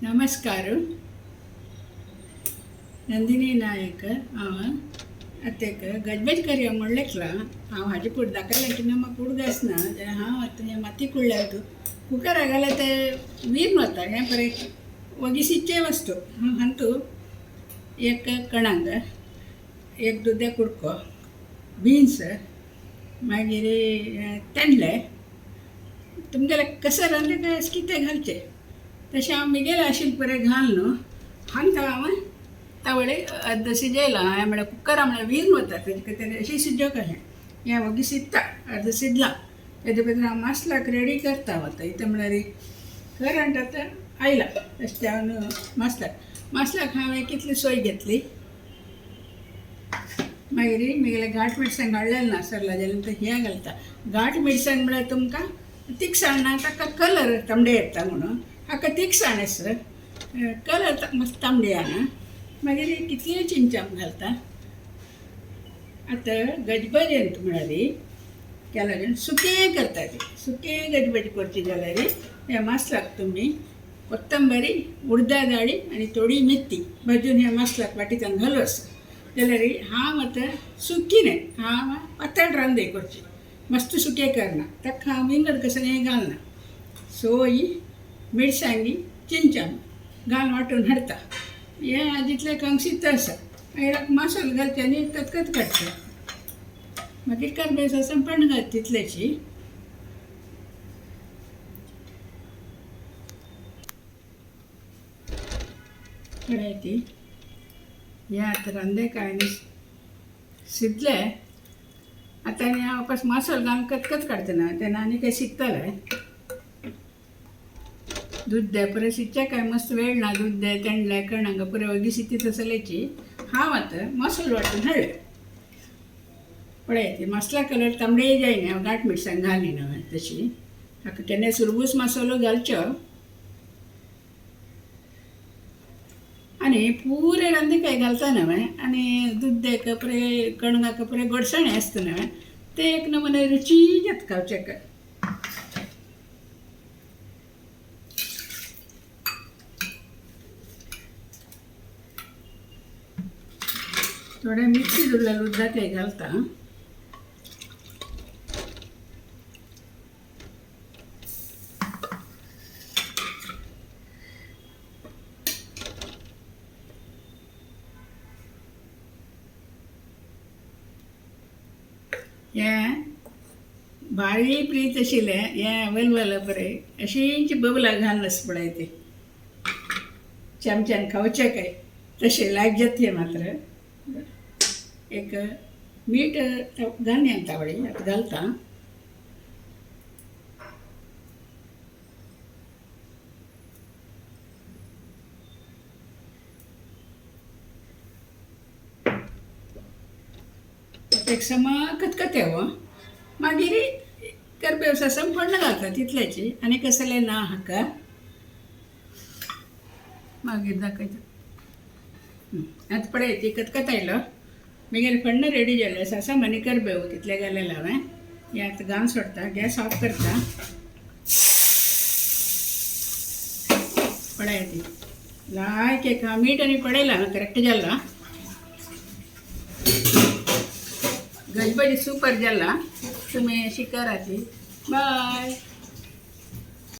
ನಮಸ್ಕಾರ. ನಂದಿनी नायक. हांव आतां गजबज करया म्हणलें हांव हाजे फुडें दाखयलें की म्हाका कुडको आसना. हांव आतां माती कुडल्यार कुकरा घाल्यार ते वीर वता. हें बरें वगिसीचे वस्तू हांतू एक कणांग, एक दुदे कुडको, बीन्स, मागीर तेंडले. तुमगेले कसं रांदलें काय कितें घालचें तशें हांव मिगेलें आशिल्लें बरें घाल न्हू. हांगा हांव तावडे अर्द शिजयलां. हांवें म्हळ्यार कुकरा म्हळ्यार वीर वता तेजें अशी शिजो कशें हें वगी शिजता अर्द शिजलां. तेजे भितर हांव मसालाक रेडी करता वता. इथं म्हळ्यार करंट आतां आयला तशें हांव मसाल्याक हांवें कितली सोय घेतली. मागीर म्हगेले घाट मिरसांग हाडलेलें नासरला जाल्यार हें घालता. घाट मिरसांग म्हळ्यार तुमकां तिखसाण ना, ताका कलर तांबडे येता म्हणून हाका तिखसाण आसा, कलर मस्त तांबडे येना. मागीर कितले चिंचाम घालता. आतां गजबजेंत म्हळ्यार केल्यार सुकें करता. ती सुकें गजबज करची जाल्यार ह्या मसाल्याक तुमी कोथंबरी, उडदा दाळी आनी थोडी मेथी भाजून ह्या मसाल्याक वाटींतल्यान घालूस जाल्यार हांव आतां सुकी न्हय, हांव पातळ रांदे करची. मस्त सुकें करना, ताका हांव विंगड कसं हें घालना. सोय, मिरसांगी, चिंचाम घालून वांटून हाडटा. हें जितलें कंगशीत आसा. मागीर मसालो घालचे आनी खतखत काडटा. मागीर करबेज सासन पण घाल तितलेची. पळय हें आतां रांदलें काय न्ही शिजले. आतां आनी हांव कसो मसालो घालून खतखत काडटना तेन्ना आनी तें शिजतलें. दूद दे पुरे शिजचे काय मस्त वेळ ना. दूद दे तेंडले कणांग पुरे वगी शिजत आसलेची हांव आतां मसालो वांटून हाडले. पळय ती मसाला कलर तांबडे जायना. हांव घाट मिरसांग घालीन हांवें तशी. हाका केन्ना सुरबूस मसालो घालचो आनी पुरे रांदे काय घालता न्हय. आनी दुद्याक पुरे कणगाक पुरे गोडसाणें आसता न्हय, ते एक नमुने रुची येता खावचेक. थोडे मिक्सी धुल्ले उदकाचे घालता. हें बारीक प्रीत आशिल्लें हें वलवल बरें अशींच बबलां घालनास पळय ती चमच्यान खावचें काय तशें लायक जातलें. मात्र एक मीठ घालया तावडी आतां घालता. एक समा खतखत्यावं. मागीर करबेज सासन पण घालता तितल्याची आनी कसलें ना हाका. मागीर दाखयता. आतां पळय ती खतखतायलो. मागीर फण्ण रेडी जालें. सासम आनी करबेव तितलें घालेलें हांवें. हें आतां घावन सोडटा. गॅस ऑफ करता. पळय ती लायक एक मीठ आनी पळयलां करेक्ट जालां. गजबजी सुपर जाला. तुम्ही अशी करा ती. बाय.